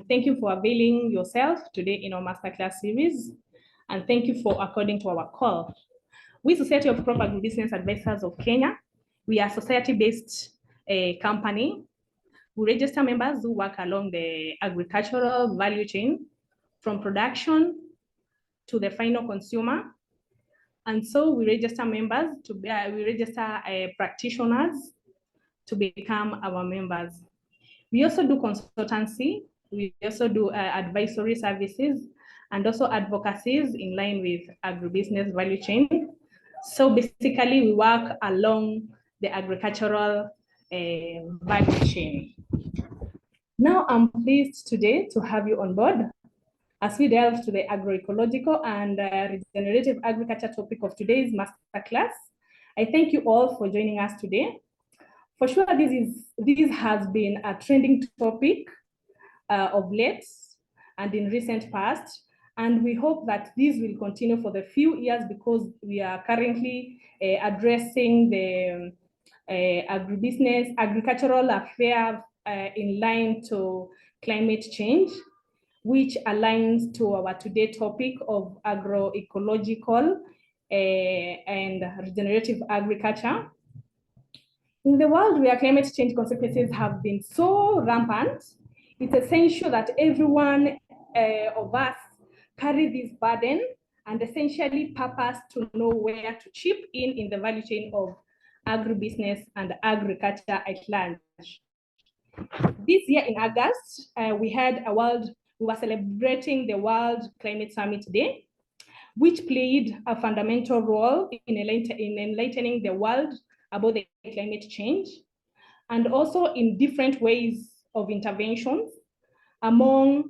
thank you for availing yourself today in our masterclass series. And thank you for according to our call. We, Society of Crop Agribusiness Advisors of Kenya, we are a society-based company. We register members who work along the agricultural value chain from production to the final consumer. And so we register members to be, we register practitioners to become our members. We also do consultancy. We also do advisory services and also advocacies in line with agribusiness value chain. So basically, we work along the agricultural value chain. Now, I'm pleased today to have you on board as we delve to the agroecological and regenerative agriculture topic of today's masterclass. I thank you all for joining us today. For sure, this has been a trending topic of late and in recent past, and we hope that this will continue for the few years because we are currently addressing the agricultural affair in line to climate change, which aligns to our today topic of agroecological and regenerative agriculture. In the world where climate change consequences have been so rampant, it's essential that everyone of us carry this burden and essentially purpose to know where to chip in the value chain of agribusiness and agriculture at large. This year in August, we were celebrating the World Climate Summit Day, which played a fundamental role in enlightening the world about the climate change, and also in different ways of interventions, among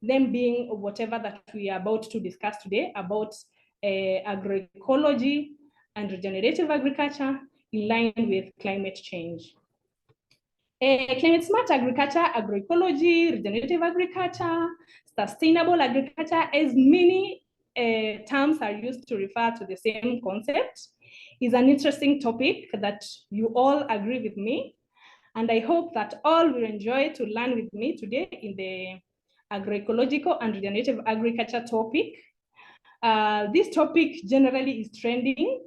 them being whatever that we are about to discuss today about agroecology and regenerative agriculture in line with climate change. Climate smart agriculture, agroecology, regenerative agriculture, sustainable agriculture, as many terms are used to refer to the same concept, is an interesting topic that you all agree with me. And I hope that all will enjoy to learn with me today in the agroecological and regenerative agriculture topic. This topic generally is trending,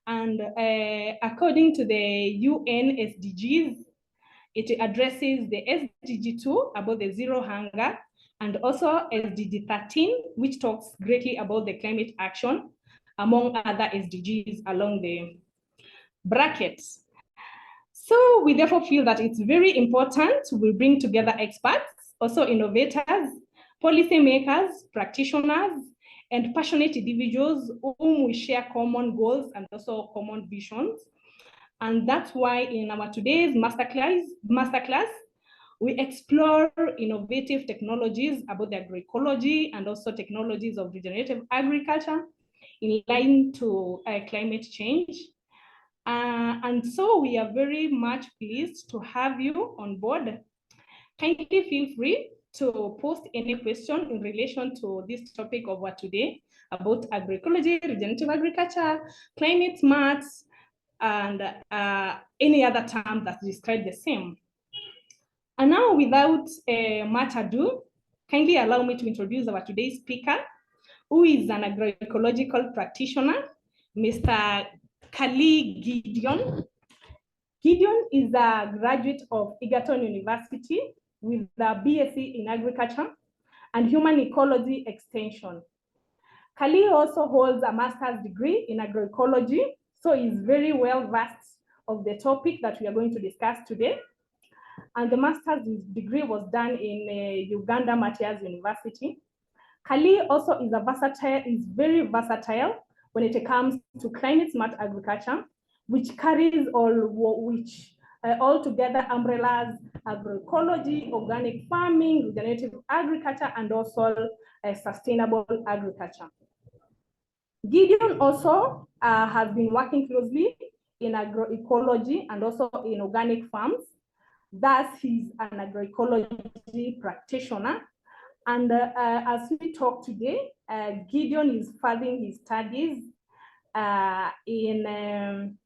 and according to the UN SDGs, it addresses the SDG 2 about the zero hunger, and also SDG 13, which talks greatly about the climate action, among other SDGs along the brackets. So we therefore feel that it's very important we bring together experts, also innovators, policymakers, practitioners, and passionate individuals whom we share common goals and also common visions. And that's why in our today's masterclass, we explore innovative technologies about the agroecology and also technologies of regenerative agriculture in line to climate change. And so we are very much pleased to have you on board. Kindly feel free to post any question in relation to this topic of what today about agroecology, regenerative agriculture, climate smart, and any other term that describe the same. And now, without much ado, kindly allow me to introduce our today's speaker, who is an agroecological practitioner, Mr. Kali Gideon. Gideon is a graduate of Egerton University with a BSc in Agriculture and Human Ecology Extension. Kali also holds a master's degree in agroecology, so is very well versed of the topic that we are going to discuss today. And the master's degree was done in Uganda Matias University. Kali also is very versatile when it comes to climate smart agriculture, which carries all together umbrellas, agroecology, organic farming, regenerative agriculture, and also sustainable agriculture. Gideon also has been working closely in agroecology and also in organic farms. Thus, he's an agroecology practitioner. And as we talk today, Gideon is furthering his studies in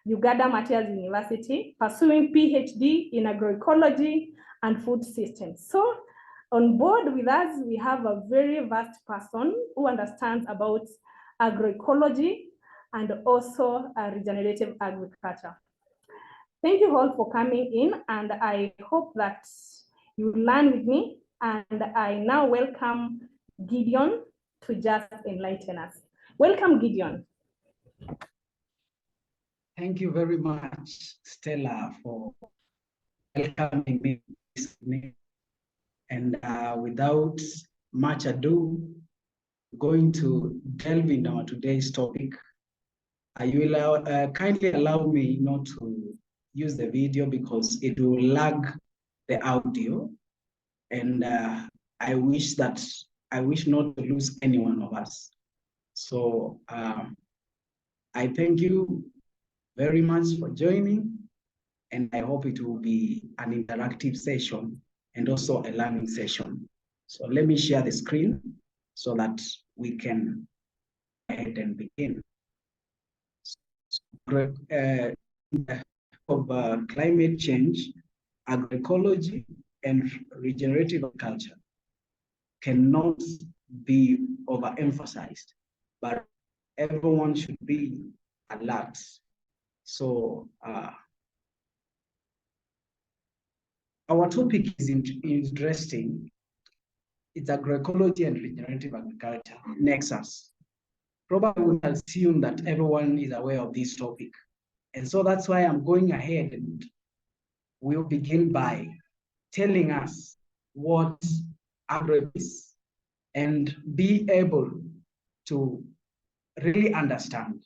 Uganda Matias University, pursuing PhD in agroecology and food systems. So On board with us, we have a very vast person who understands about agroecology and also regenerative agriculture. Thank you all for coming in, and I hope that you learn with me. And I now welcome Gideon to just enlighten us. Welcome, Gideon. Thank you very much, Stella, for welcoming me this evening. And without much ado, going to delve into our today's topic. You will kindly allow me not to use the video because it will lag the audio. And I wish not to lose any one of us. So I thank you very much for joining, and I hope it will be an interactive session and also a learning session. So let me share the screen so that we can go ahead and begin. Of climate change, agroecology, and regenerative agriculture cannot be overemphasized, but everyone should be alert. So our topic is interesting. It's agroecology and regenerative agriculture, Nexus. Probably we assume that everyone is aware of this topic. And so that's why I'm going ahead and we'll begin by telling us what agro is and be able to really understand.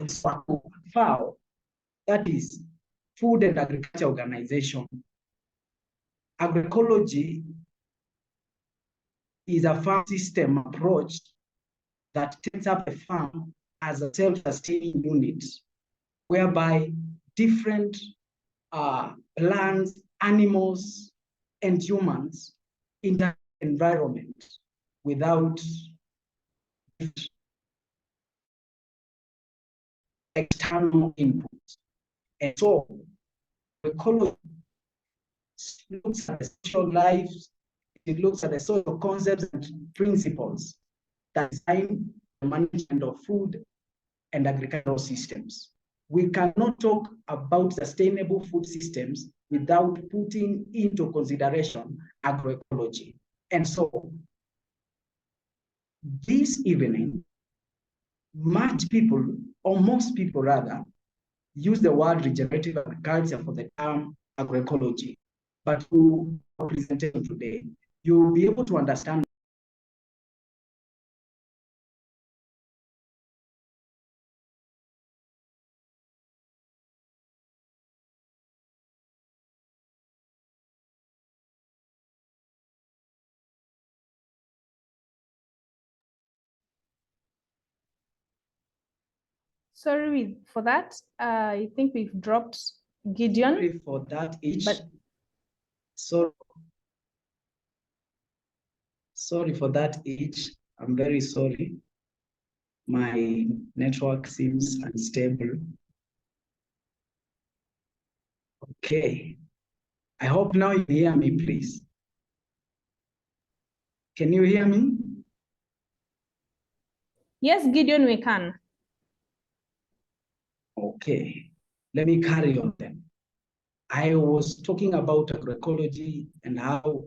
FAO, that is Food and Agriculture Organization. Agroecology is a farm system approach that takes up a farm as a self-sustaining unit, whereby different plants, animals, and humans in the environment without external input. And so, ecology looks at the social lives, it looks at the social concepts and principles that design the management of food and agricultural systems. We cannot talk about sustainable food systems without putting into consideration agroecology. And so, this evening, much people, or most people rather, use the word regenerative agriculture for the term agroecology. But through our presentation today, you will be able to understand Sorry for that. I think we've dropped Gideon. Sorry for that each. But sorry for that each. I'm very sorry. My network seems unstable. Okay. I hope now you hear me, please. Can you hear me? Yes, Gideon, we can. Okay. Let me carry on then. I was talking about agroecology and how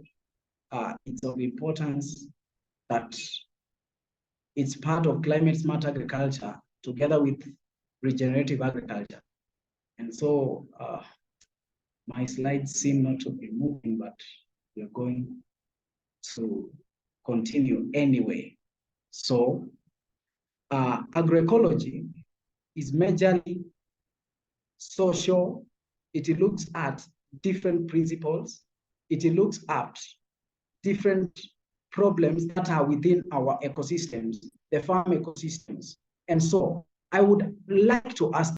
it's of importance that it's part of climate smart agriculture together with regenerative agriculture. And so my slides seem not to be moving, but we're going to continue anyway. So agroecology is majorly social. It looks at different principles. It looks at different problems that are within our ecosystems, the farm ecosystems. And so I would like to ask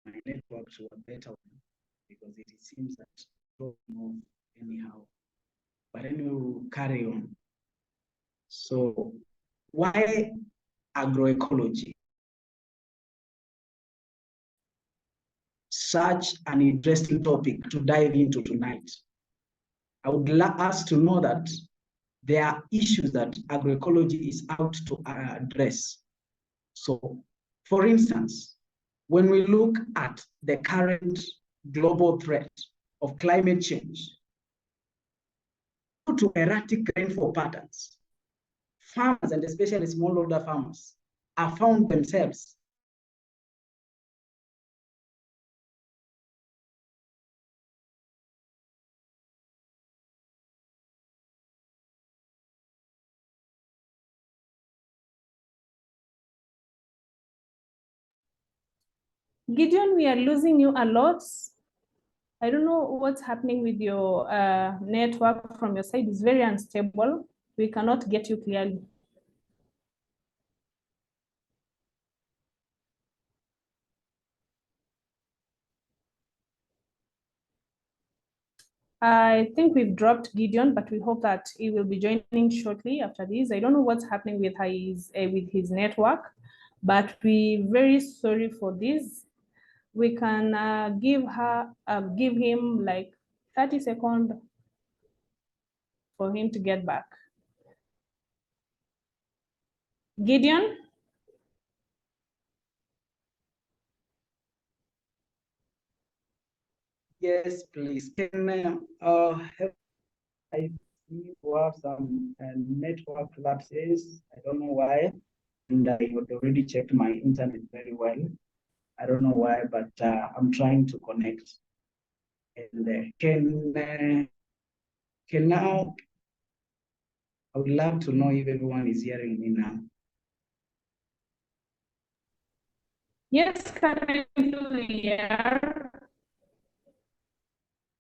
my network to a better one, because it seems that dropping off anyhow. But anyway, we'll carry on. So why agroecology? Such an interesting topic to dive into tonight. I would like us to know that there are issues that agroecology is out to address. So, for instance, when we look at the current global threat of climate change, due to erratic rainfall patterns, farmers, and especially smallholder farmers, have found themselves Gideon, we are losing you a lot. I don't know what's happening with your network from your side. It's very unstable. We cannot get you clearly. I think we've dropped Gideon, but we hope that he will be joining shortly after this. I don't know what's happening with his network, but we're very sorry for this. We can give him like 30 seconds for him to get back. Gideon? Yes, please. Can help? I see you have some network lapses. I don't know why. And I had already checked my internet very well. I don't know why, but I'm trying to connect. And can now, I would love to know if everyone is hearing me now. Yes, can I hear?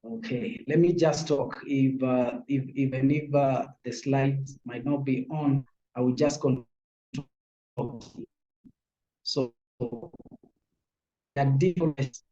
Okay, let me just talk. If even if the slides might not be on, I will just continue. So that difference,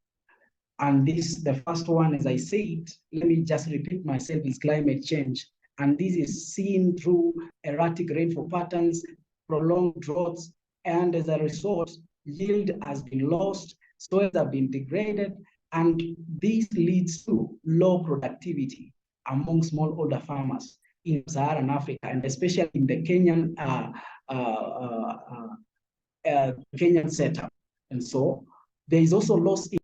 and this, the first one, as I said, let me just repeat myself, is climate change. And this is seen through erratic rainfall patterns, prolonged droughts, and as a result, yield has been lost, soils have been degraded, and this leads to low productivity among smallholder farmers in Saharan Africa, and especially in the Kenyan setup. And so there is also loss in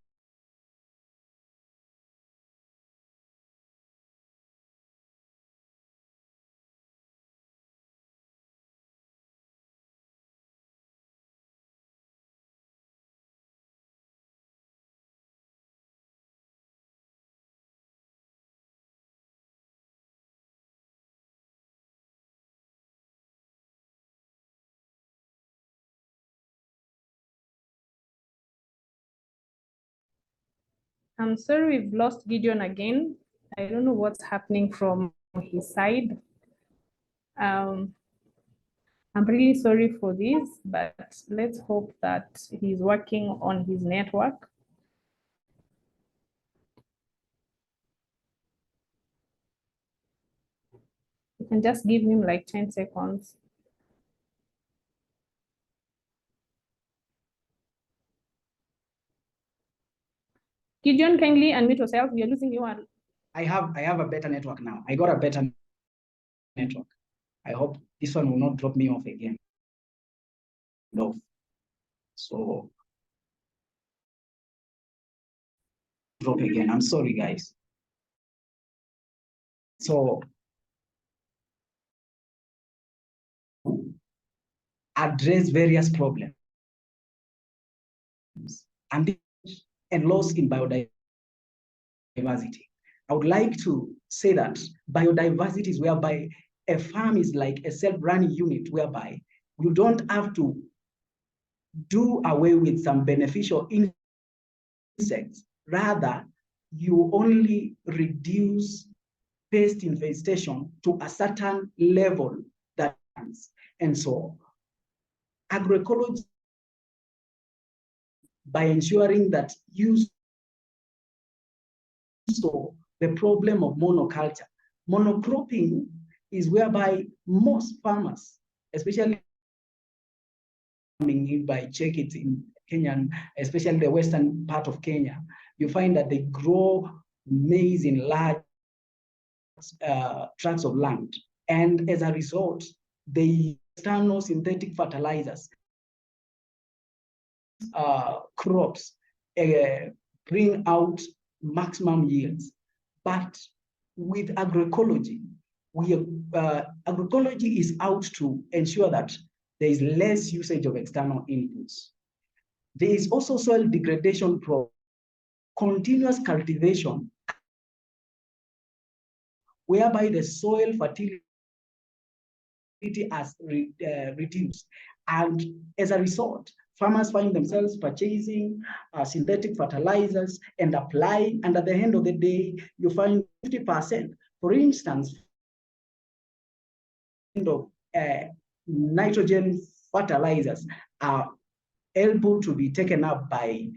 I'm sorry we've lost Gideon again. I don't know what's happening from his side. I'm really sorry for this, but let's hope that he's working on his network. You can just give him like 10 seconds. Gideon, kindly unmute yourself. We are losing you. I have a better network now. I got a better network. I hope this one will not drop me off again. No. So drop again. I'm sorry, guys. So address various problems and loss in biodiversity. I would like to say that biodiversity is whereby a farm is like a self-running unit, whereby you don't have to do away with some beneficial insects. Rather, you only reduce pest infestation to a certain level that, and so agroecology by ensuring that you solve the problem of monoculture. Monocropping is whereby most farmers, especially if I check it in Kenya, especially the western part of Kenya, you find that they grow maize in large tracts of land. And as a result, they use external synthetic fertilizers. Crops bring out maximum yields. But with agroecology, agroecology is out to ensure that there is less usage of external inputs. There is also soil degradation problem, continuous cultivation, whereby the soil fertility has reduced. And as a result, farmers find themselves purchasing synthetic fertilizers and applying, and at the end of the day, you find 50%. For instance, of nitrogen fertilizers are able to be taken up by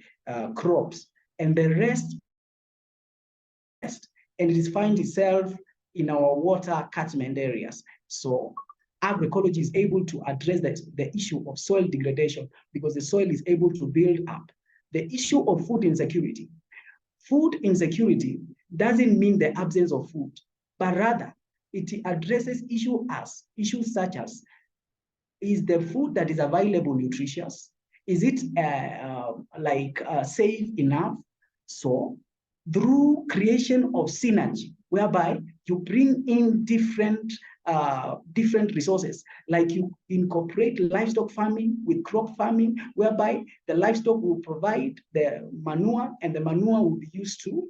crops, and the rest, and it finds itself in our water catchment areas. So agroecology is able to address the issue of soil degradation because the soil is able to build up. The issue of food insecurity. Food insecurity doesn't mean the absence of food, but rather it addresses issues such as, is the food that is available nutritious? Is it safe enough? So through creation of synergy, whereby you bring in different resources, like you incorporate livestock farming with crop farming, whereby the livestock will provide the manure, and the manure will be used to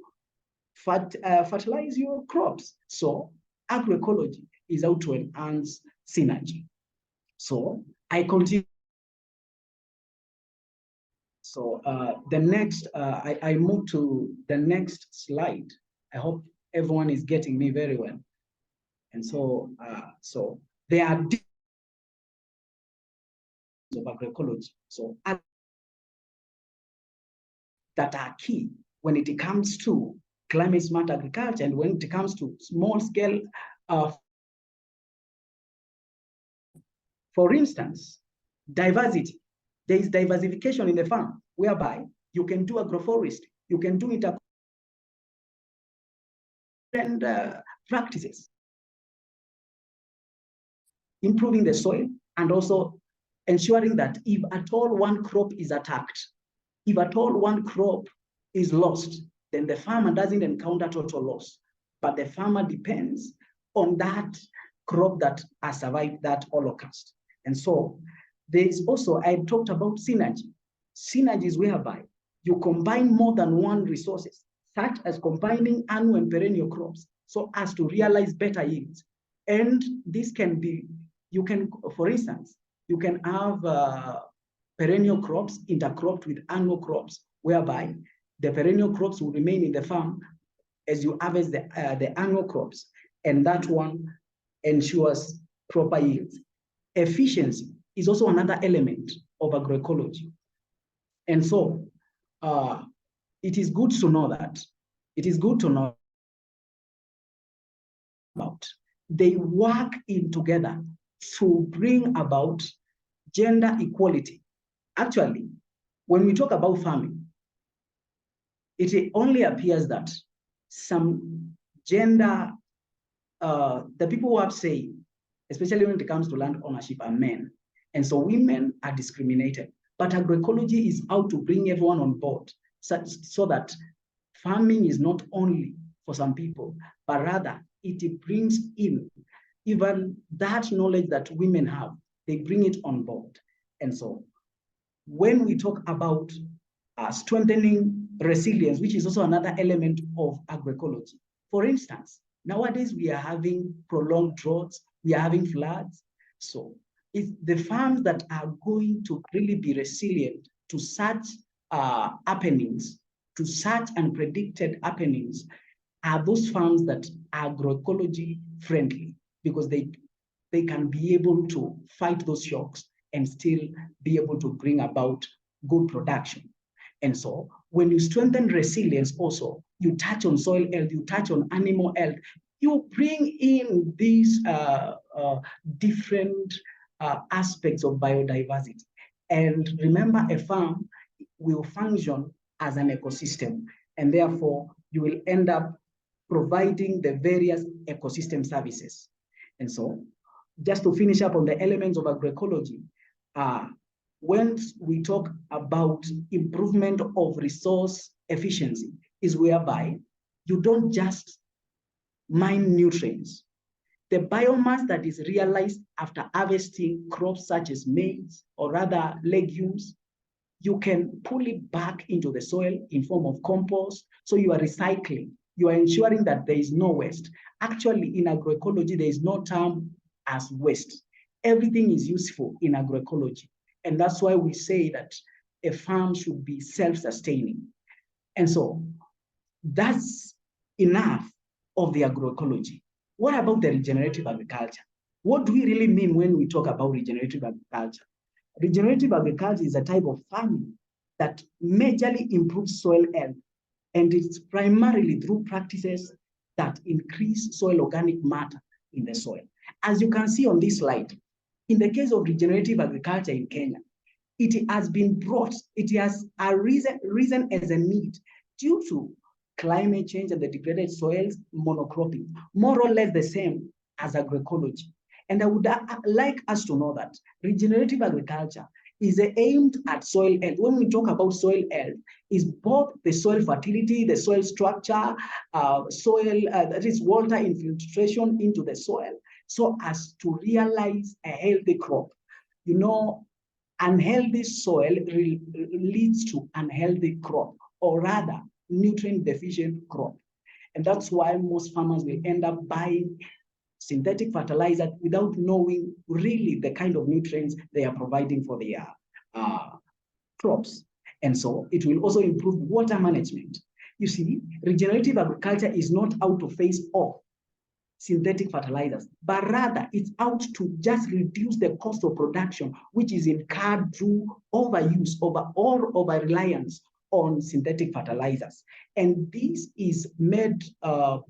fertilize your crops. So agroecology is out to enhance synergy. So I continue. So the next, I move to the next slide. I hope everyone is getting me very well. And so, there are different of agroecology. So that are key when it comes to climate smart agriculture, and when it comes to small scale. For instance, diversity. There is diversification in the farm, whereby you can do agroforestry, you can do different practices, improving the soil, and also ensuring that if at all one crop is attacked, if at all one crop is lost, then the farmer doesn't encounter total loss, but the farmer depends on that crop that has survived that holocaust. And so there is also, I talked about synergy. Synergy is whereby you combine more than one resources, such as combining annual and perennial crops, so as to realize better yields. And this can be, you can, for instance, you can have perennial crops intercropped with annual crops, whereby the perennial crops will remain in the farm as you harvest the annual crops, and that one ensures proper yields. Efficiency is also another element of agroecology. And so it is good to know that, about they work in together to bring about gender equality. Actually, when we talk about farming, it only appears that some gender, the people who have say, especially when it comes to land ownership, are men. And so women are discriminated. But agroecology is out to bring everyone on board, so that farming is not only for some people, but rather it brings in even that knowledge that women have, they bring it on board. And so when we talk about strengthening resilience, which is also another element of agroecology. For instance, nowadays we are having prolonged droughts, we are having floods. So it's the farms that are going to really be resilient to such happenings, to such unpredicted happenings, are those farms that are agroecology friendly, because they can be able to fight those shocks and still be able to bring about good production. And so when you strengthen resilience also, you touch on soil health, you touch on animal health, you bring in these different aspects of biodiversity. And remember, a farm will function as an ecosystem, and therefore you will end up providing the various ecosystem services. And so, just to finish up on the elements of agroecology, when we talk about improvement of resource efficiency, is whereby you don't just mine nutrients. The biomass that is realized after harvesting crops such as maize or other legumes, you can pull it back into the soil in form of compost. So you are recycling. You are ensuring that there is no waste. Actually, in agroecology, there is no term as waste. Everything is useful in agroecology. And that's why we say that a farm should be self-sustaining. And so that's enough of the agroecology. What about the regenerative agriculture? What do we really mean when we talk about regenerative agriculture? Regenerative agriculture is a type of farming that majorly improves soil health, and it's primarily through practices that increase soil organic matter in the soil. As you can see on this slide, in the case of regenerative agriculture in Kenya, it has been brought, it has risen as a need due to climate change and the degraded soils, monocropping, more or less the same as agroecology. And I would like us to know that regenerative agriculture is aimed at soil health. When we talk about soil health, is both the soil fertility, the soil structure, that is water infiltration into the soil, so as to realize a healthy crop. You know, unhealthy soil leads to unhealthy crop, or rather, nutrient deficient crop. And that's why most farmers will end up buying synthetic fertilizer without knowing really the kind of nutrients they are providing for their crops. And so it will also improve water management. You see, regenerative agriculture is not out to face off synthetic fertilizers, but rather it's out to just reduce the cost of production, which is incurred through overuse or over-reliance on synthetic fertilizers. And this is made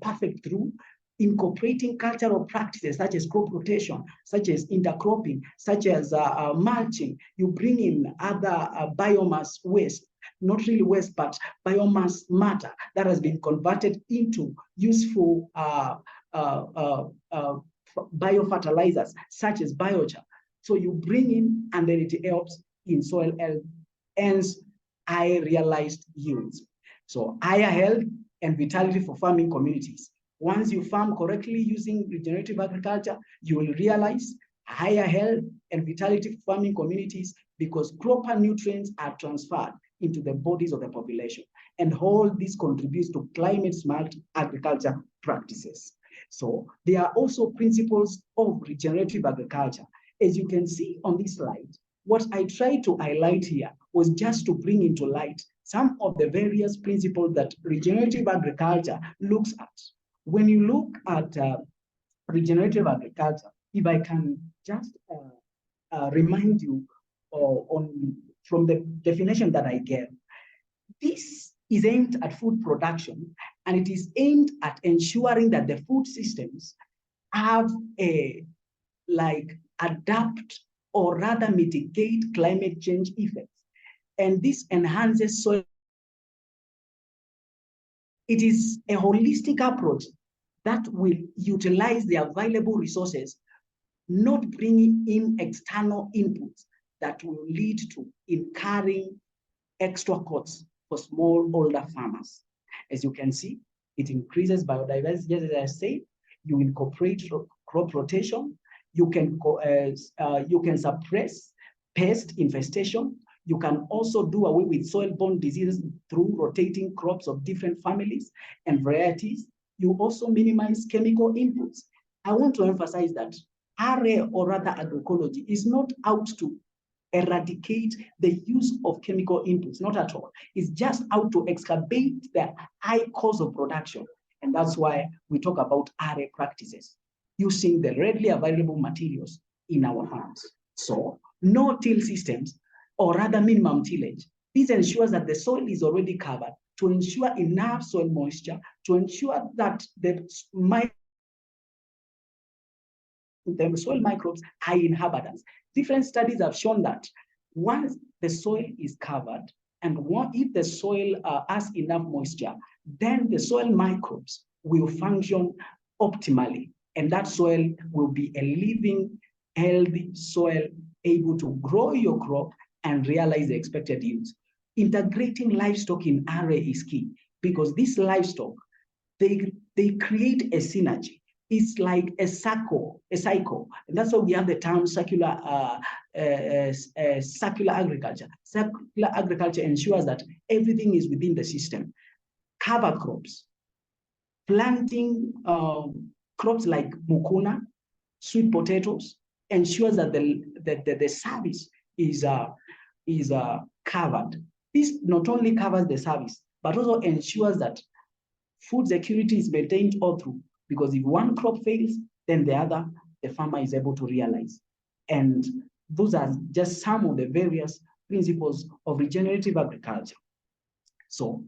perfect through incorporating cultural practices such as crop rotation, such as intercropping, such as mulching. You bring in other biomass waste, not really waste, but biomass matter that has been converted into useful biofertilizers, such as biochar. So you bring in, and then it helps in soil health, hence high realized yields. So higher health and vitality for farming communities. Once you farm correctly using regenerative agriculture, you will realize higher health and vitality for farming communities because proper nutrients are transferred into the bodies of the population. And all this contributes to climate-smart agriculture practices. So there are also principles of regenerative agriculture. As you can see on this slide, what I tried to highlight here was just to bring into light some of the various principles that regenerative agriculture looks at. When you look at regenerative agriculture, if I can just remind you from the definition that I gave, this is aimed at food production, and it is aimed at ensuring that the food systems have adapt or rather mitigate climate change effects. And this enhances soil. It is a holistic approach that will utilize the available resources, not bringing in external inputs that will lead to incurring extra costs for smallholder farmers. As you can see, it increases biodiversity, as I said. You incorporate crop rotation. You can suppress pest infestation. You can also do away with soil-borne diseases through rotating crops of different families and varieties. You also minimize chemical inputs. I want to emphasize that RA, or rather agroecology, is not out to eradicate the use of chemical inputs, not at all. It's just out to excavate the high cost of production. And that's why we talk about RA practices, using the readily available materials in our farms. So no-till systems, or rather minimum tillage, This ensures that the soil is already covered, to ensure enough soil moisture, to ensure that the soil microbes are inhabitants. Different studies have shown that once the soil is covered, and if the soil has enough moisture, then the soil microbes will function optimally, and that soil will be a living, healthy soil able to grow your crop and realize the expected yields. Integrating livestock in array is key, because these livestock, they create a synergy. It's like a cycle. And that's why we have the term circular agriculture. Circular agriculture ensures that everything is within the system. Cover crops, planting crops like mucuna, sweet potatoes, ensures that the service is covered. This not only covers the service, but also ensures that food security is maintained all through, because if one crop fails, then the other, the farmer is able to realize. And those are just some of the various principles of regenerative agriculture. So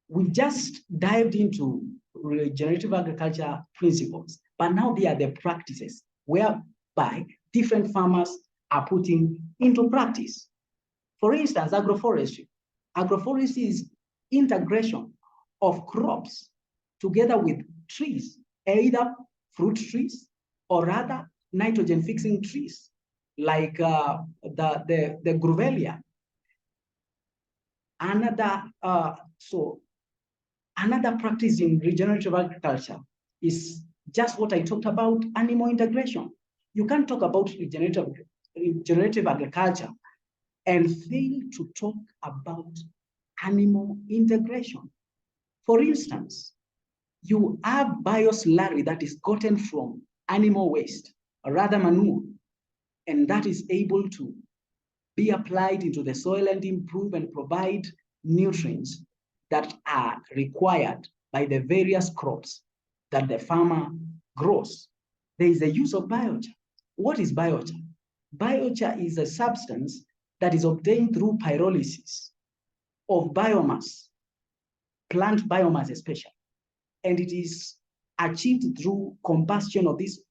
we just dived into regenerative agriculture principles, but now they are the practices whereby different farmers are putting into practice. For instance, agroforestry. Agroforestry is integration of crops together with trees, either fruit trees or rather nitrogen-fixing trees, like the Grevillea. Another practice in regenerative agriculture is just what I talked about, animal integration. You can't talk about regenerative agriculture and fail to talk about animal integration. For instance, you have bioslurry that is gotten from animal waste, or rather manure, and that is able to be applied into the soil and improve and provide nutrients that are required by the various crops that the farmer grows. There is the use of biochar. What is biochar? Biochar is a substance that is obtained through pyrolysis of biomass, plant biomass especially, and it is achieved through combustion of this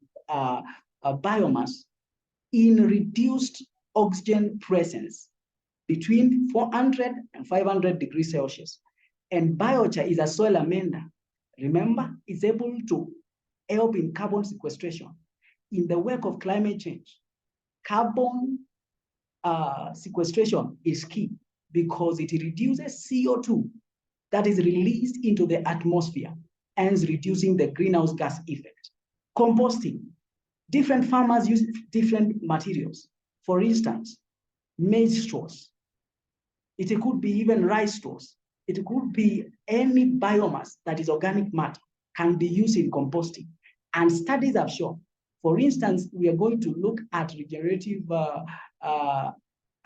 biomass in reduced oxygen presence between 400 and 500 degrees Celsius. And biochar is a soil amender. Remember, it's able to help in carbon sequestration. In the work of climate change, carbon sequestration is key, because it reduces CO2 that is released into the atmosphere, hence reducing the greenhouse gas effect. Composting. Different farmers use different materials. For instance, maize straws. It could be even rice straws. It could be any biomass that is organic matter can be used in composting. And studies have shown, for instance, we are going to look at regenerative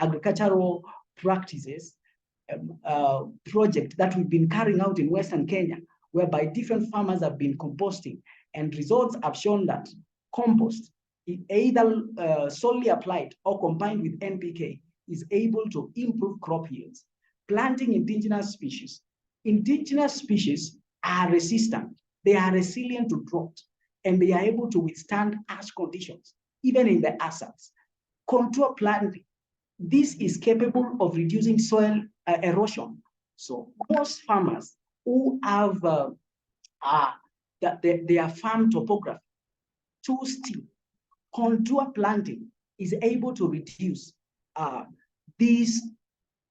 agricultural practices project that we've been carrying out in Western Kenya, whereby different farmers have been composting, and results have shown that compost, either solely applied or combined with NPK, is able to improve crop yields. Planting indigenous species. Indigenous species are resistant. They are resilient to drought, and they are able to withstand harsh conditions, even in the hazards. Contour planting. This is capable of reducing soil erosion. So most farmers who have their farm topography too steep, contour planting is able to reduce these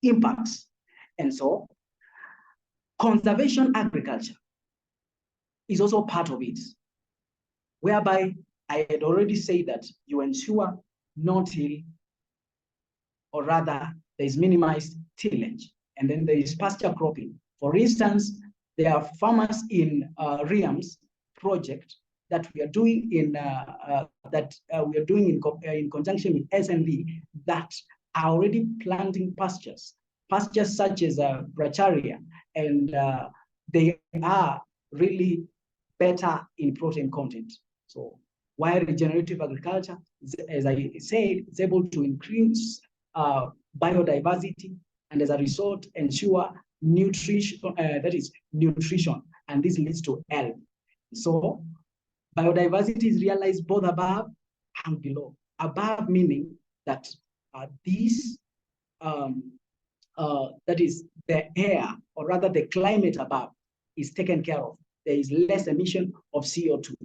impacts. And so conservation agriculture is also part of it, whereby I had already said that you ensure no-till, or rather there is minimized tillage, and then there is pasture cropping. For instance, there are farmers in RIAM's project that we are doing in conjunction with SNV that are already planting pastures such as bracharia, and they are really better in protein content. So while regenerative agriculture, as I said, is able to increase biodiversity and as a result, ensure nutrition, nutrition, and this leads to health. So biodiversity is realized both above and below. Above meaning that that is the air, or rather the climate above, is taken care of. There is less emission of CO2.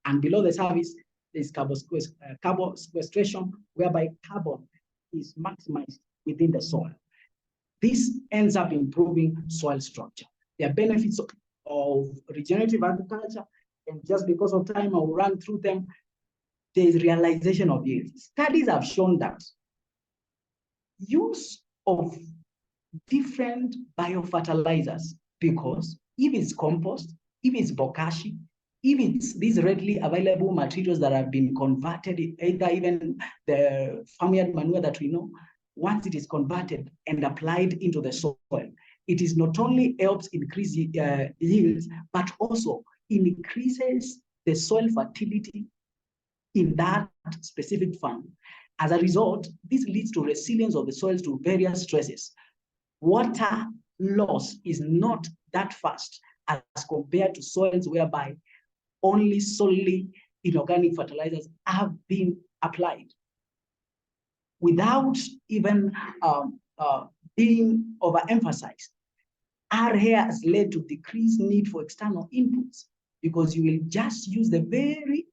And below the surface, there is carbon sequestration, whereby carbon is maximized within the soil. This ends up improving soil structure. There are benefits of regenerative agriculture, and just because of time, I'll run through them. There is realization of yields. Studies have shown that use of different biofertilizers, because if it's compost, if it's bokashi, if it's these readily available materials that have been converted, either even the farmyard manure that we know, once it is converted and applied into the soil, it is not only helps increase yields, but also increases the soil fertility in that specific farm. As a result, this leads to resilience of the soils to various stresses. Water loss is not that fast as compared to soils whereby only solely inorganic fertilizers have been applied without even being overemphasized. RA has led to decreased need for external inputs, because you will just use the very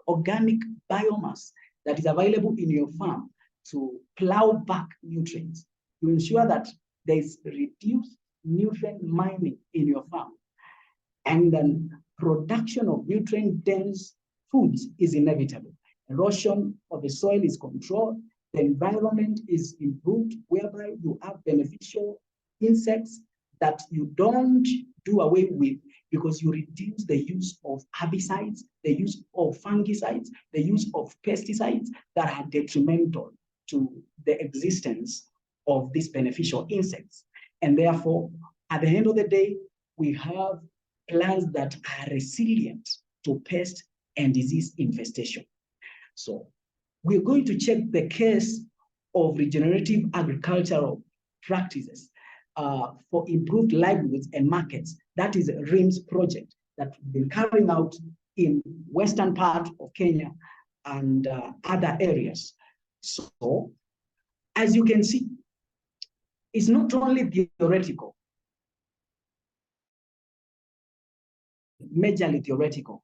organic biomass that is available in your farm to plow back nutrients, to ensure that there is reduced nutrient mining in your farm. And then production of nutrient-dense foods is inevitable. Erosion of the soil is controlled. The environment is improved, whereby you have beneficial insects that you don't do away with, because you reduce the use of herbicides, the use of fungicides, the use of pesticides that are detrimental to the existence of these beneficial insects. And therefore, at the end of the day, we have plants that are resilient to pest and disease infestation. So we're going to check the case of regenerative agricultural practices for improved livelihoods and markets. That is a RIMS project that we've been carrying out in western part of Kenya and other areas. So, as you can see, it's not only theoretical, majorly theoretical,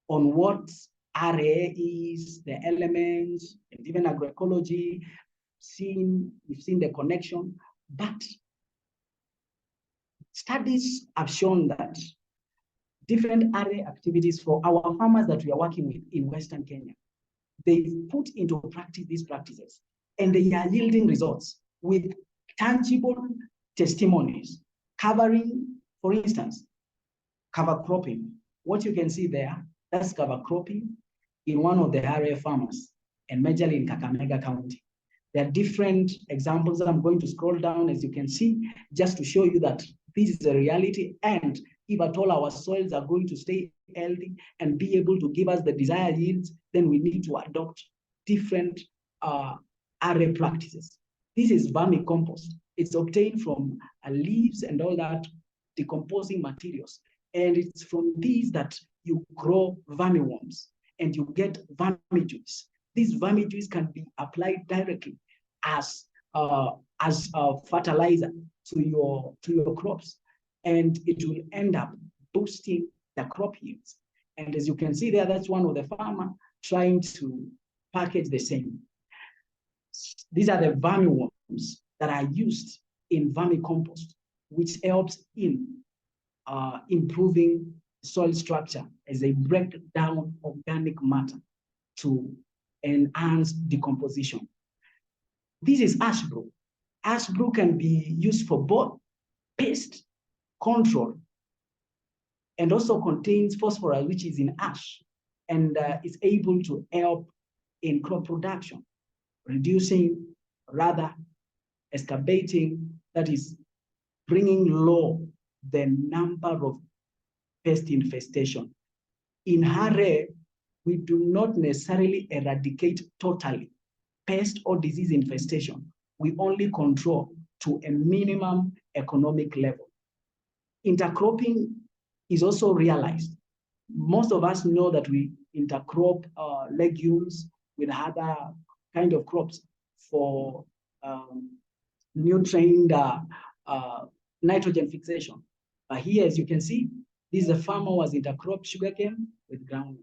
on what RA is, the elements, and even agroecology. We've seen the connection, but studies have shown that different RA activities for our farmers that we are working with in Western Kenya, they put into practice these practices, and they are yielding results with tangible testimonies covering, for instance, cover cropping. What you can see there, that's cover cropping in one of the RA farmers, and majorly in Kakamega County. There are different examples that I'm going to scroll down, as you can see, just to show you that this is a reality. And if at all our soils are going to stay healthy and be able to give us the desired yields, then we need to adopt different RA practices. This is vermicompost. It's obtained from leaves and all that decomposing materials. And it's from these that you grow vermiworms and you get vermijuice. These vermijuice can be applied directly as fertilizer to your crops, and it will end up boosting the crop yields. And as you can see there, that's one of the farmer trying to package the same. These are the vermiworms that are used in vermicompost, which helps in improving soil structure as they break down organic matter to enhance decomposition. This is ash brew. Ash brew can be used for both pest control and also contains phosphorus, which is in ash, and is able to help in crop production, reducing, rather excavating, that is bringing low the number of pest infestation. In RA, we do not necessarily eradicate totally pest or disease infestation. We only control to a minimum economic level. Intercropping is also realized. Most of us know that we intercrop legumes with other kind of crops for nutrient nitrogen fixation. But here, as you can see, this is a farmer who has intercropped sugarcane with groundnuts.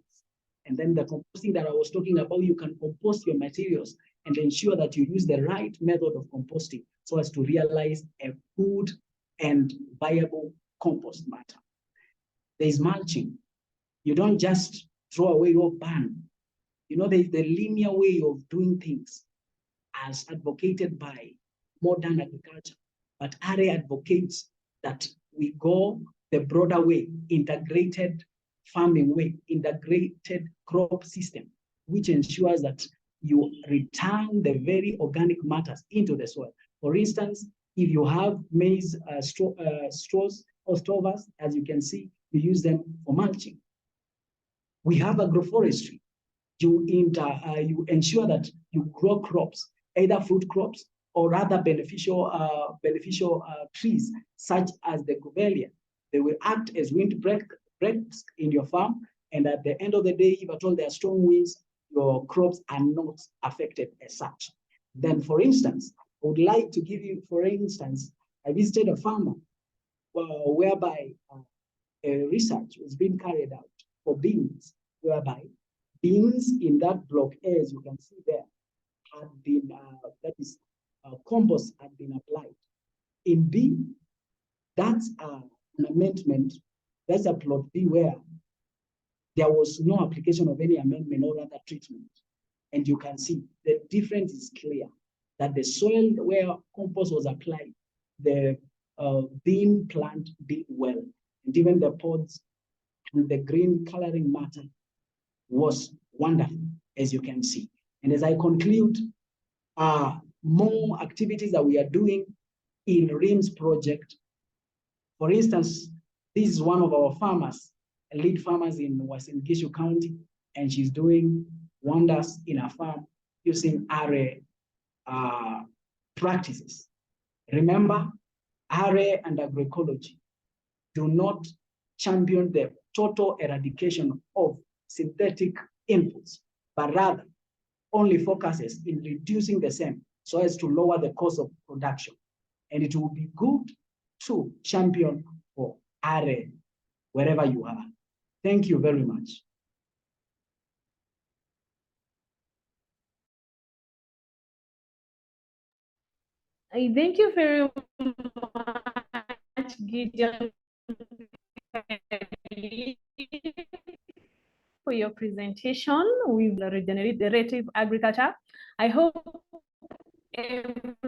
And then the composting that I was talking about, you can compost your materials and ensure that you use the right method of composting so as to realize a good and viable compost matter. There is mulching. You don't just throw away or burn. You know, there's the linear way of doing things as advocated by modern agriculture. But ARE advocates that we go the broader way, integrated farming way, integrated crop system, which ensures that you return the very organic matters into the soil. For instance, if you have maize straws or stovers, as you can see, you use them for mulching. We have agroforestry. You ensure that you grow crops, either fruit crops or other beneficial trees, such as the Govelia. They will act as windbreaks in your farm, and at the end of the day, if at all there are strong winds, your crops are not affected as such. Then, for instance, I would like to give you, for instance, I visited a farmer whereby a research was being carried out for beans, whereby beans in that block A, as you can see there, had been, compost had been applied. In B, that's an amendment, that's a plot B where there was no application of any amendment or other treatment. And you can see the difference is clear, that the soil where compost was applied, the bean plant did well. And even the pods and the green coloring matter was wonderful, as you can see. And as I conclude, more activities that we are doing in RIMS project. For instance, this is one of our farmers, lead farmers in Uasin Gishu County, and she's doing wonders in her farm using ARE practices. Remember, ARE and agroecology do not champion the total eradication of synthetic inputs, but rather only focuses in reducing the same so as to lower the cost of production. And it will be good to champion for ARE wherever you are. Thank you very much. Thank you very much, Gideon, for your presentation with the regenerative agriculture. I hope everyone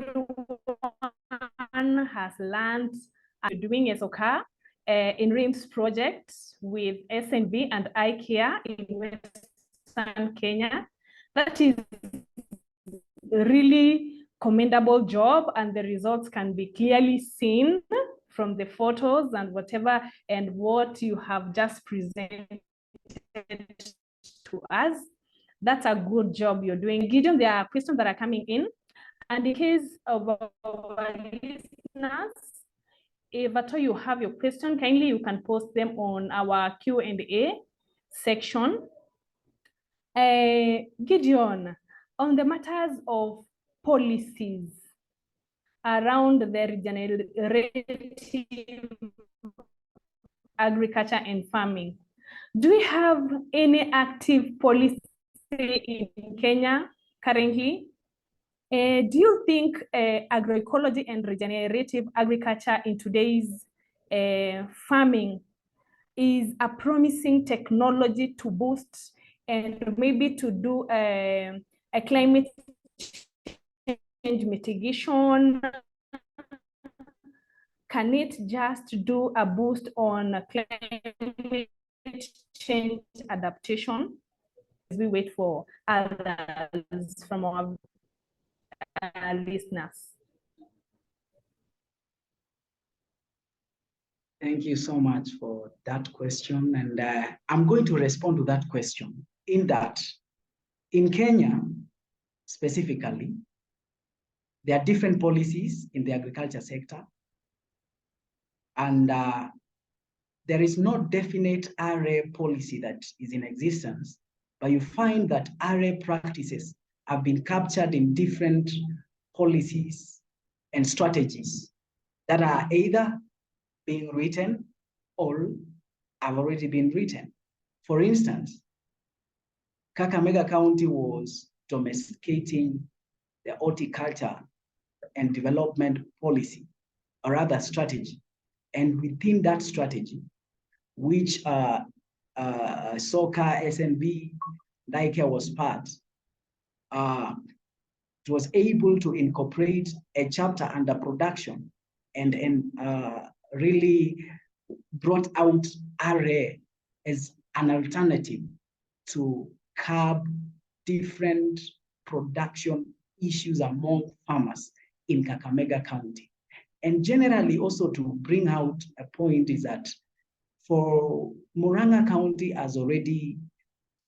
has learned doing SOCA in RIMS project with SNV and IKEA in Western Kenya. That is really commendable job, and the results can be clearly seen from the photos and whatever and what you have just presented to us. That's a good job you're doing. Gideon, there are questions that are coming in, and in case of our listeners, if at all you have your question, kindly you can post them on our Q&A section. Gideon, on the matters of policies around the regenerative agriculture and farming, do we have any active policy in Kenya currently? Do you think agroecology and regenerative agriculture in today's farming is a promising technology to boost and maybe to do a climate change mitigation? Can it just do a boost on climate change adaptation? As we wait for others from our listeners. Thank you so much for that question. And I'm going to respond to that question in that in Kenya, specifically, there are different policies in the agriculture sector, and there is no definite RA policy that is in existence, but you find that RA practices have been captured in different policies and strategies that are either being written or have already been written. For instance, Kakamega County was domesticating the horticulture and development policy, or rather strategy. And within that strategy, which SOCA, SNB, DICA was part, it was able to incorporate a chapter under production and really brought out RA as an alternative to curb different production issues among farmers in Kakamega County. And generally also to bring out a point is that for Murang'a County has already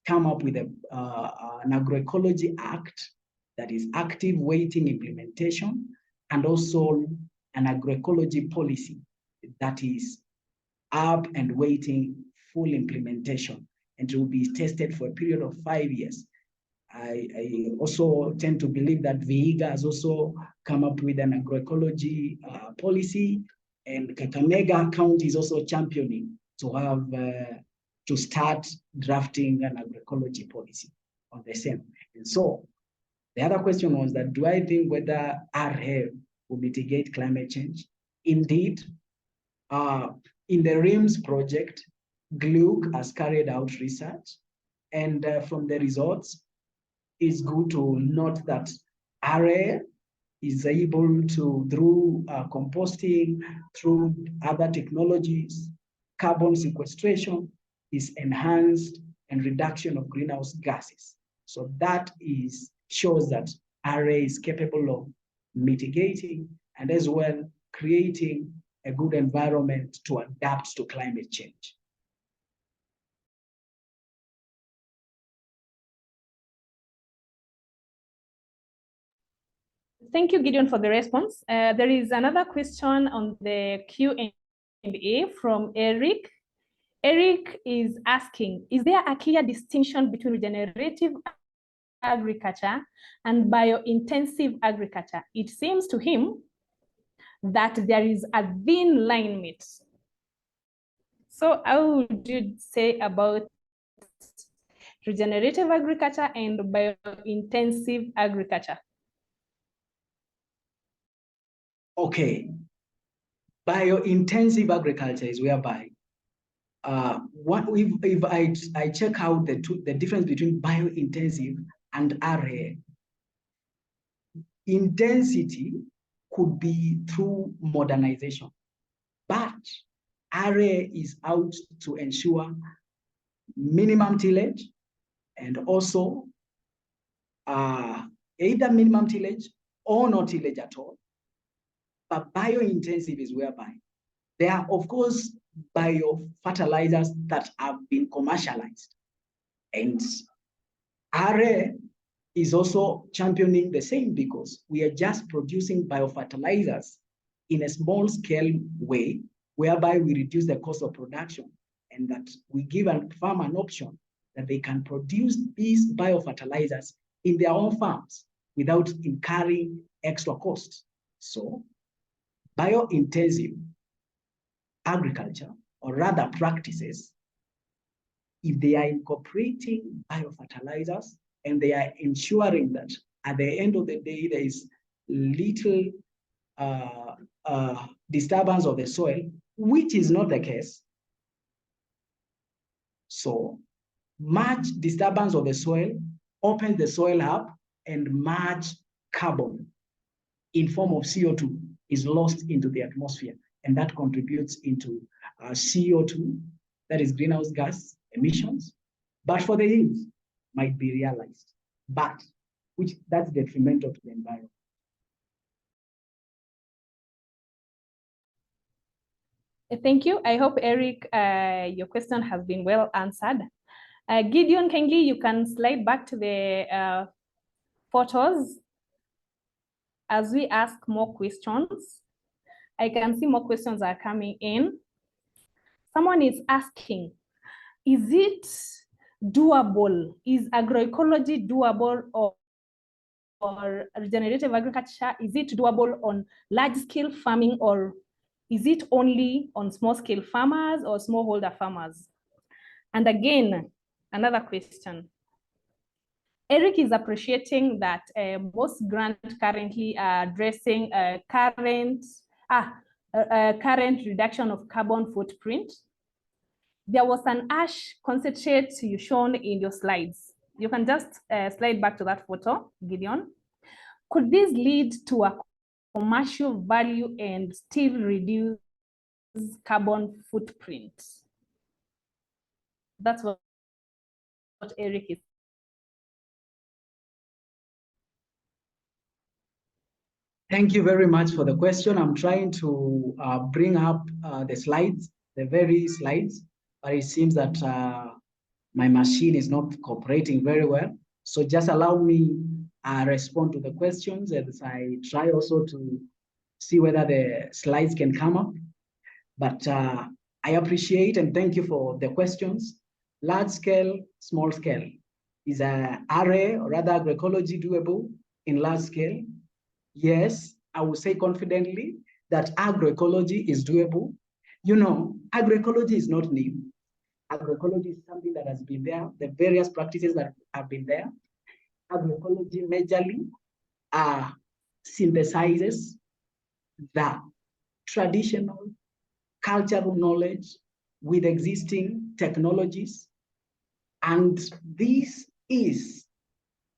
come up with an Agroecology Act that is active waiting implementation, and also an agroecology policy that is up and waiting full implementation, and it will be tested for a period of 5 years. I also tend to believe that Vihiga has also come up with an agroecology policy, and Kakamega County is also championing to have to start drafting an agroecology policy on the same. And so the other question was that, do I think whether RA will mitigate climate change? Indeed, in the RIMS project, GLUC has carried out research, and from the results, it's good to note that RA is able to, through composting, through other technologies, carbon sequestration is enhanced, and reduction of greenhouse gases. So that shows that RA is capable of mitigating and as well creating a good environment to adapt to climate change. Thank you, Gideon, for the response. There is another question on the Q&A from Eric. Eric is asking, is there a clear distinction between regenerative agriculture and bio-intensive agriculture? It seems to him that there is a thin line meet. So how would you say about regenerative agriculture and bio-intensive agriculture? Okay, bio-intensive agriculture is whereby if I check out the difference between bio-intensive and RA, intensity could be through modernization, but RA is out to ensure minimum tillage and also either minimum tillage or no tillage at all. But bio-intensive is whereby there are, of course, biofertilizers that have been commercialized. And RA is also championing the same, because we are just producing biofertilizers in a small scale way, whereby we reduce the cost of production, and that we give a farmer an option that they can produce these biofertilizers in their own farms without incurring extra costs. So bio-intensive agriculture, or rather practices, if they are incorporating biofertilizers and they are ensuring that at the end of the day there is little disturbance of the soil, which is not the case. So much disturbance of the soil opens the soil up, and much carbon in form of CO2 is lost into the atmosphere, and that contributes into CO2, that is greenhouse gas emissions, but for the yields might be realized, but that's detrimental to the environment. Thank you. I hope, Eric, your question has been well answered. Gideon, kindly, you can slide back to the photos. as we ask more questions. I can see more questions are coming in. Someone is asking, is it doable? Is agroecology doable, or regenerative agriculture, is it doable on large-scale farming, or is it only on small-scale farmers or smallholder farmers? And again, another question. Eric is appreciating that most grants currently are addressing current reduction of carbon footprint. There was an ash concentrate you shown in your slides. You can just slide back to that photo, Gideon. Could this lead to a commercial value and still reduce carbon footprint? That's what Eric is. Thank you very much for the question. I'm trying to bring up the slides, the very slides, but it seems that my machine is not cooperating very well. So just allow me respond to the questions as I try also to see whether the slides can come up. But I appreciate and thank you for the questions. Large scale, small scale. Is array or rather agroecology doable in large scale? Yes, I will say confidently that agroecology is doable. You know, agroecology is not new. Agroecology is something that has been there, the various practices that have been there. Agroecology majorly synthesizes the traditional cultural knowledge with existing technologies. And this is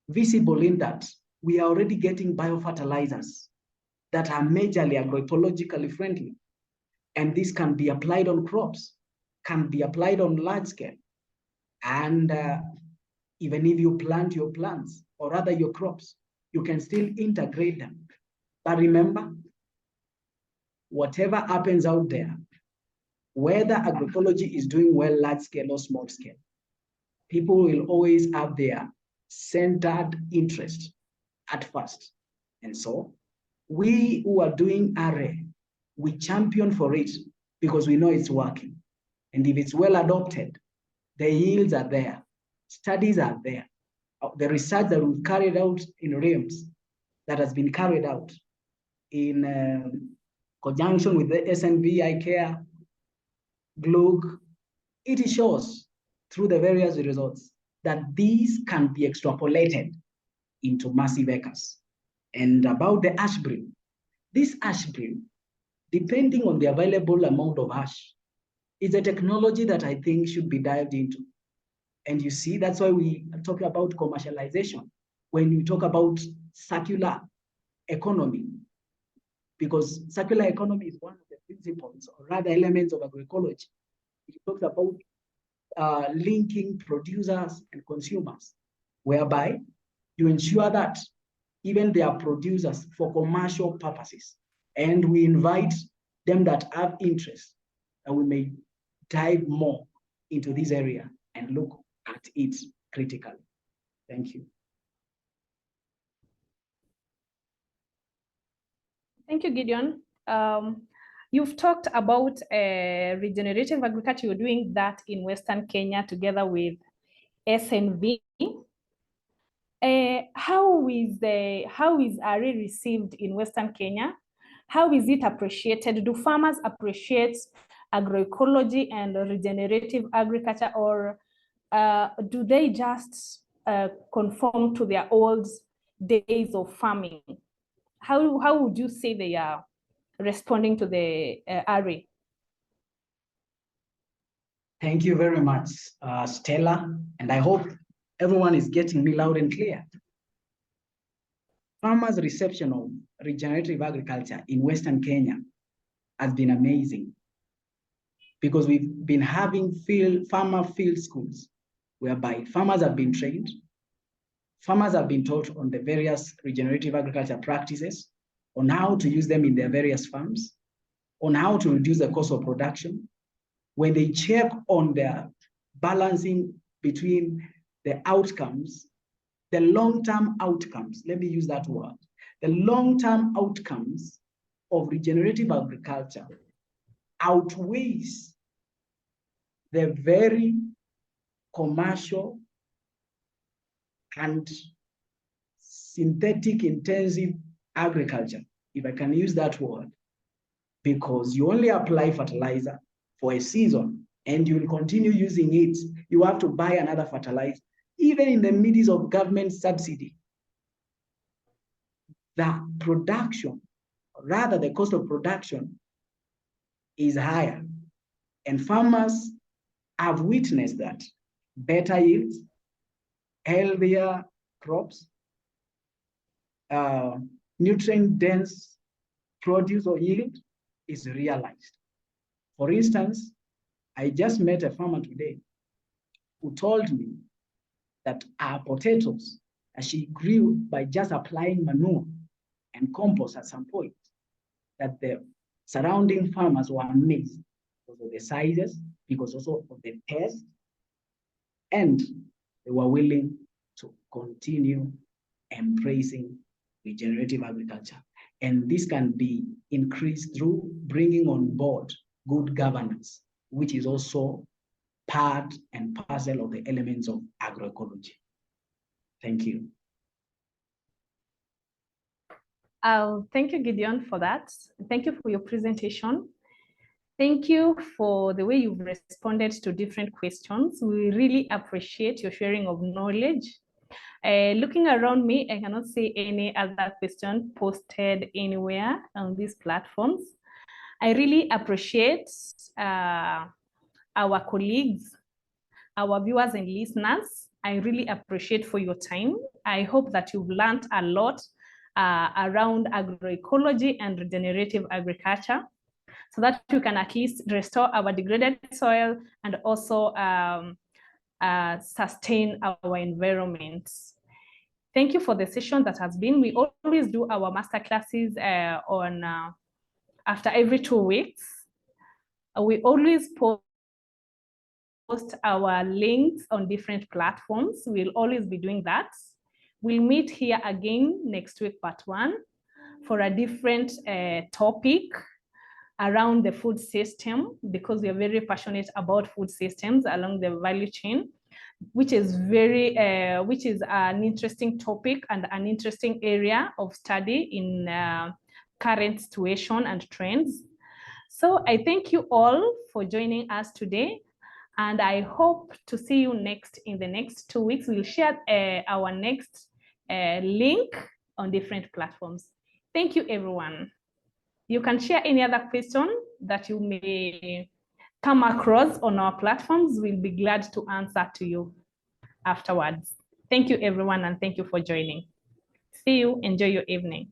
visible in that we are already getting biofertilizers that are majorly agroecologically friendly. And this can be applied on crops, can be applied on large scale. And even if you plant your plants, or rather your crops, you can still integrate them. But remember, whatever happens out there, whether agroecology is doing well large scale or small scale, people will always have their centered interest at first. And so we who are doing array, we champion for it because we know it's working. And if it's well adopted, the yields are there, studies are there. The research that we've carried out in RIMS, that has been carried out in conjunction with the SNV, ICARE, GLUG, it shows through the various results that these can be extrapolated into massive acres. And about the ash bream, this ash bream, depending on the available amount of ash, is a technology that I think should be dived into. And you see, that's why we talk about commercialization when we talk about circular economy, because circular economy is one of the principles or rather elements of agroecology. It talks about linking producers and consumers, whereby you ensure that even they are producers for commercial purposes. And we invite them that have interest, and we may dive more into this area and look at it critically. Thank you. Thank you, Gideon. You've talked about regenerative agriculture. You're doing that in Western Kenya together with SNV. How is ARI received in Western Kenya? How is it appreciated? Do farmers appreciate agroecology and regenerative agriculture, or do they just conform to their old days of farming? How would you say they are responding to the ARI? Thank you very much, Stella, and I hope everyone is getting me loud and clear. Farmers' reception of regenerative agriculture in Western Kenya has been amazing, because we've been having farmer field schools whereby farmers have been trained, farmers have been taught on the various regenerative agriculture practices, on how to use them in their various farms, on how to reduce the cost of production. When they check on their balancing between the outcomes, the long-term outcomes, let me use that word, the long-term outcomes of regenerative agriculture outweighs the very commercial and synthetic intensive agriculture, if I can use that word, because you only apply fertilizer for a season and you will continue using it. You have to buy another fertilizer. Even in the midst of government subsidy, the production, rather the cost of production is higher. And farmers have witnessed that. Better yields, healthier crops, nutrient-dense produce or yield is realized. For instance, I just met a farmer today who told me that our potatoes, as she grew by just applying manure and compost at some point, that the surrounding farmers were amazed because of the sizes, because also of the taste, and they were willing to continue embracing regenerative agriculture. And this can be increased through bringing on board good governance, which is also part and parcel of the elements of agroecology. Thank you. Thank you, Gideon, for that. Thank you for your presentation. Thank you for the way you've responded to different questions. We really appreciate your sharing of knowledge. Looking around me, I cannot see any other question posted anywhere on these platforms. I really appreciate our colleagues, our viewers and listeners. I really appreciate for your time. I hope that you've learned a lot around agroecology and regenerative agriculture, so that you can at least restore our degraded soil and also sustain our environment. Thank you for the session that has been. We always do our masterclasses on after every 2 weeks. We always post our links on different platforms. We'll always be doing that. We'll meet here again next week, part 1, for a different topic around the food system, because we are very passionate about food systems along the value chain, which is an interesting topic and an interesting area of study in current situation and trends. So I thank you all for joining us today, and I hope to see you in the next 2 weeks. We'll share our next link on different platforms. Thank you, everyone. You can share any other question that you may come across on our platforms. We'll be glad to answer to you afterwards. Thank you, everyone, and thank you for joining. See you. Enjoy your evening.